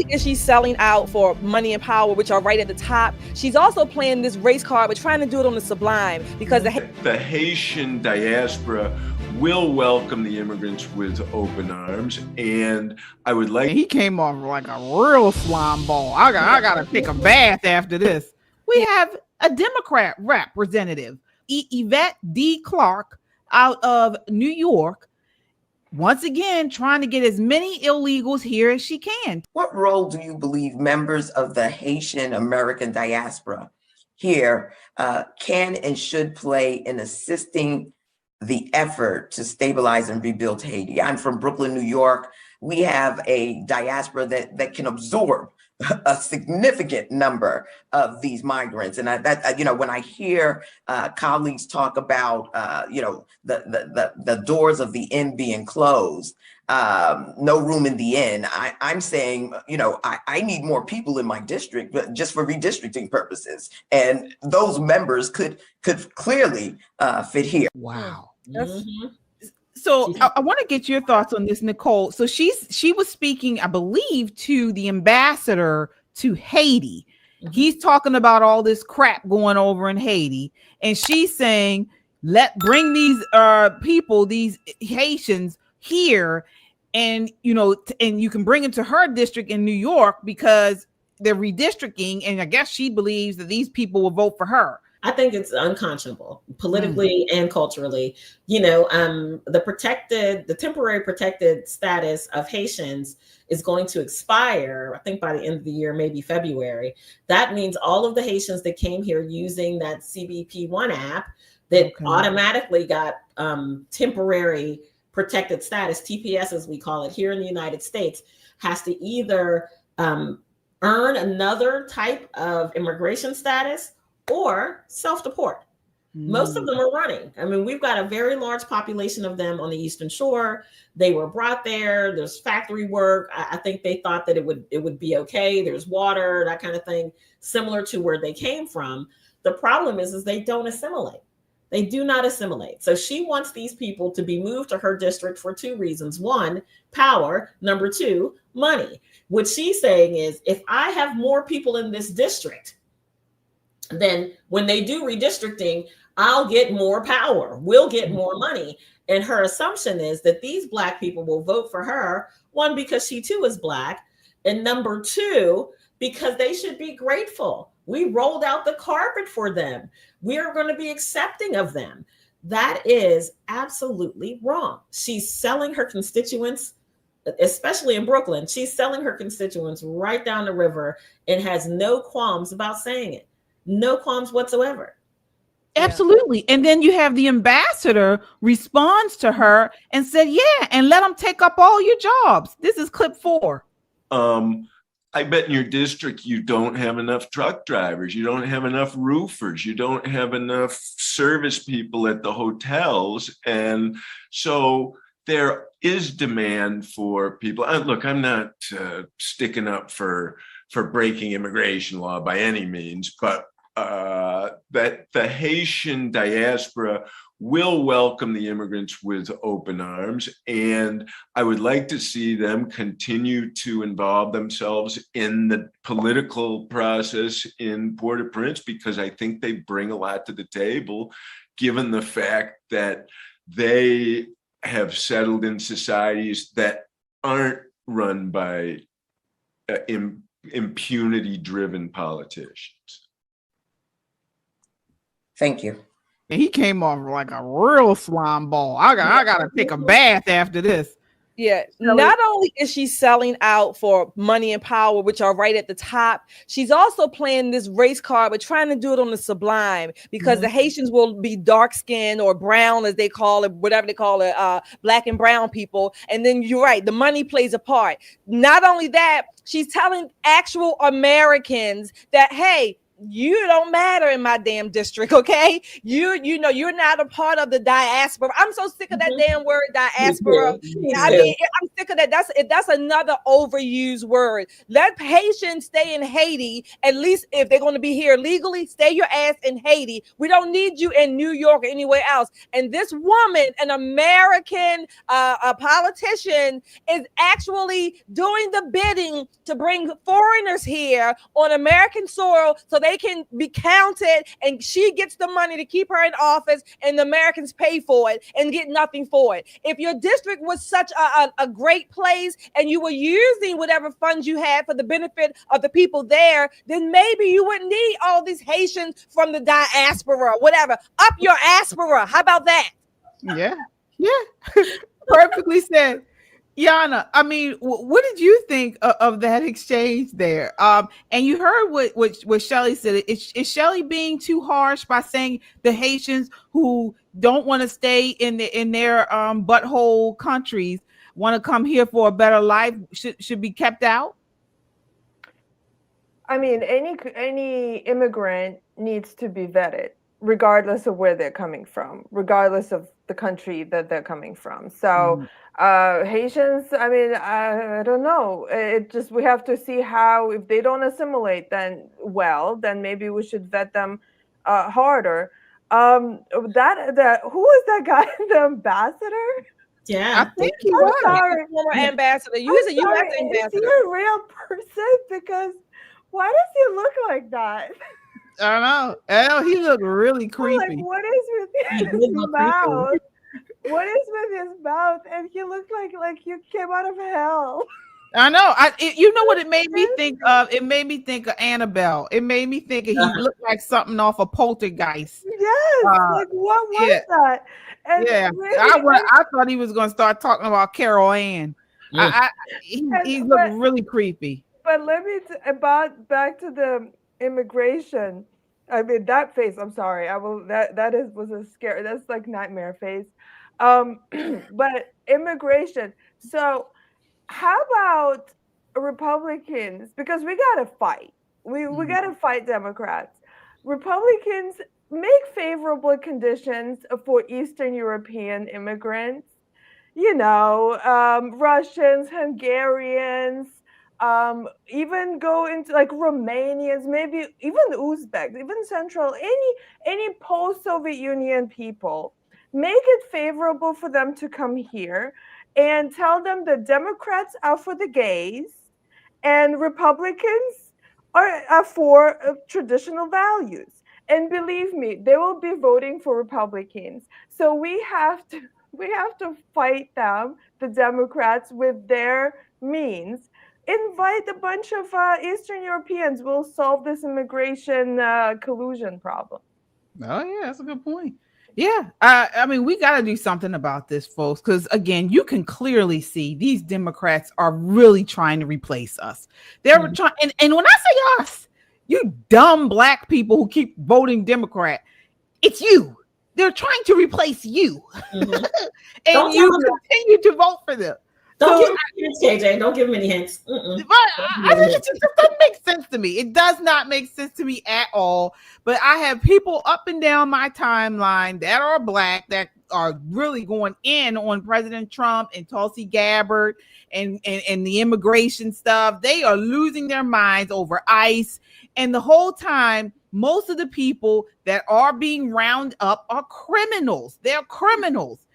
only is she selling out for money and power, which are right at the top, she's also playing this race card, but trying to do it on the sublime because the Haitian diaspora will welcome the immigrants with open arms, and I would like. He came off like a real slime ball. I gotta take a bath after this. We have a Democrat representative, Yvette Clarke, out of New York, once again trying to get as many illegals here as she can. What role do you believe members of the Haitian American diaspora here can and should play in assisting the effort to stabilize and rebuild Haiti? I'm from Brooklyn, New York. We have a diaspora that can absorb a significant number of these migrants. And when I hear colleagues talk about, the doors of the inn being closed, no room in the inn, I'm saying, I need more people in my district, but just for redistricting purposes. And those members could clearly fit here. Wow. Mm-hmm. So I want to get your thoughts on this, Nicole. So she was speaking, I believe, to the ambassador to Haiti. Mm-hmm. He's talking about all this crap going over in Haiti, and she's saying, bring these people, these Haitians here, and and you can bring them to her district in New York because they're redistricting, and I guess she believes that these people will vote for her. I think it's unconscionable politically and culturally. The temporary protected status of Haitians is going to expire, I think, by the end of the year, maybe February. That means all of the Haitians that came here using that CBP1 app that automatically got temporary protected status, TPS as we call it here in the United States, has to either earn another type of immigration status or self-deport. Most of them are running. I mean, we've got a very large population of them on the Eastern Shore. They were brought there. There's factory work. I think they thought that it would be okay. There's water, that kind of thing, similar to where they came from. The problem is they don't assimilate. They do not assimilate. So she wants these people to be moved to her district for two reasons. One, power. Number two, money. What she's saying is, if I have more people in this district, then when they do redistricting, I'll get more power. We'll get more money. And her assumption is that these Black people will vote for her, one, because she too is Black, and number two, because they should be grateful. We rolled out the carpet for them. We are going to be accepting of them. That is absolutely wrong. She's selling her constituents, especially in Brooklyn. She's selling her constituents right down the river and has no qualms about saying it. No qualms whatsoever. Absolutely. And then you have the ambassador responds to her and said, yeah, and let them take up all your jobs. This is clip 4. I bet in your district you don't have enough truck drivers, you don't have enough roofers, you don't have enough service people at the hotels. And so there is demand for people. Look, I'm not sticking up for breaking immigration law by any means, but that the Haitian diaspora will welcome the immigrants with open arms. And I would like to see them continue to involve themselves in the political process in Port-au-Prince, because I think they bring a lot to the table, given the fact that they have settled in societies that aren't run by impunity-driven politicians. Thank you. He came off like a real slime ball. I gotta take a bath after this. Yeah, not only is she selling out for money and power, which are right at the top, she's also playing this race card, but trying to do it on the sublime, because the Haitians will be dark skinned or brown, as they call it, whatever they call it, Black and brown people. And then you're right, the money plays a part. Not only that, she's telling actual Americans that, hey, you don't matter in my damn district, okay? You know you're not a part of the diaspora. I'm so sick of that damn word diaspora. I mean, I'm sick of that. That's another overused word. Let Haitians stay in Haiti. At least if they're going to be here legally, stay your ass in Haiti. We don't need you in New York or anywhere else. And this woman, an American a politician, is actually doing the bidding to bring foreigners here on American soil so they can be counted, and she gets the money to keep her in office, and the Americans pay for it and get nothing for it. If your district was such a great place and you were using whatever funds you had for the benefit of the people there, then maybe you wouldn't need all these Haitians from the diaspora, whatever. Up your aspera. How about that? Yeah. Perfectly said. Yana, I mean, what did you think of that exchange there? And you heard what Shelley said. Is Shelley being too harsh by saying the Haitians who don't want to stay in their butthole countries, want to come here for a better life, should be kept out? I mean, any immigrant needs to be vetted, regardless of where they're coming from, regardless of the country that they're coming from. So Haitians, I mean, I don't know. We have to see how, if they don't assimilate, then maybe we should vet them harder. Who is that guy, the ambassador? Yeah, I think he was. Sorry. Former ambassador. You was a U.S. ambassador. Is he a real person? Because why does he look like that? I don't know. He looked really creepy. Like, what is with his mouth? What is with his mouth? And he looked like you came out of hell. I know. You know what it made me think of? It made me think of Annabelle. It made me think he looked like something off of Poltergeist. Yes. Like, what was that? And really, I thought he was going to start talking about Carol Ann. He looked really creepy. But let me back to the immigration. I mean, that face. I'm sorry. Was a scary. That's like nightmare face. But immigration. So, how about Republicans? Because we gotta fight. We gotta fight Democrats. Republicans make favorable conditions for Eastern European immigrants. You know, Russians, Hungarians. Even go into like Romanians, maybe even Uzbeks, even Central, any post-Soviet Union people, make it favorable for them to come here and tell them the Democrats are for the gays and Republicans are for traditional values. And believe me, they will be voting for Republicans. So we have to fight them, the Democrats, with their means. Invite a bunch of Eastern Europeans. We'll solve this immigration collusion problem. Oh, yeah, that's a good point. Yeah, I mean, we got to do something about this, folks, because, again, you can clearly see these Democrats are really trying to replace us. They're trying, and when I say us, you dumb Black people who keep voting Democrat, it's you. They're trying to replace you. And you continue to vote for them. Don't give me hints, KJ. Don't give me any hints. But it just doesn't make sense to me. It does not make sense to me at all. But I have people up and down my timeline that are Black that are really going in on President Trump and Tulsi Gabbard and the immigration stuff. They are losing their minds over ICE. And the whole time, most of the people that are being rounded up are criminals. They're criminals.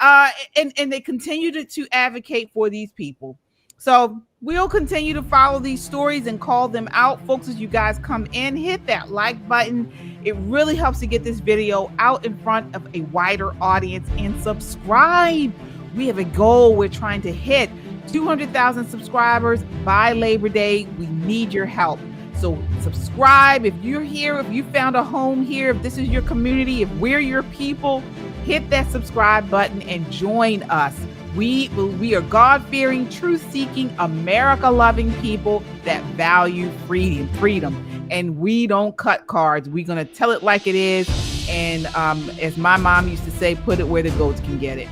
And they continue to advocate for these people. So we'll continue to follow these stories and call them out. Folks, as you guys come in, hit that like button. It really helps to get this video out in front of a wider audience, and subscribe. We have a goal. We're trying to hit 200,000 subscribers by Labor Day. We need your help. So subscribe. If you're here, if you found a home here, if this is your community, if we're your people, hit that subscribe button and join us. We are God-fearing, truth-seeking, America-loving people that value freedom. And we don't cut cards. We're going to tell it like it is. And as my mom used to say, put it where the goats can get it.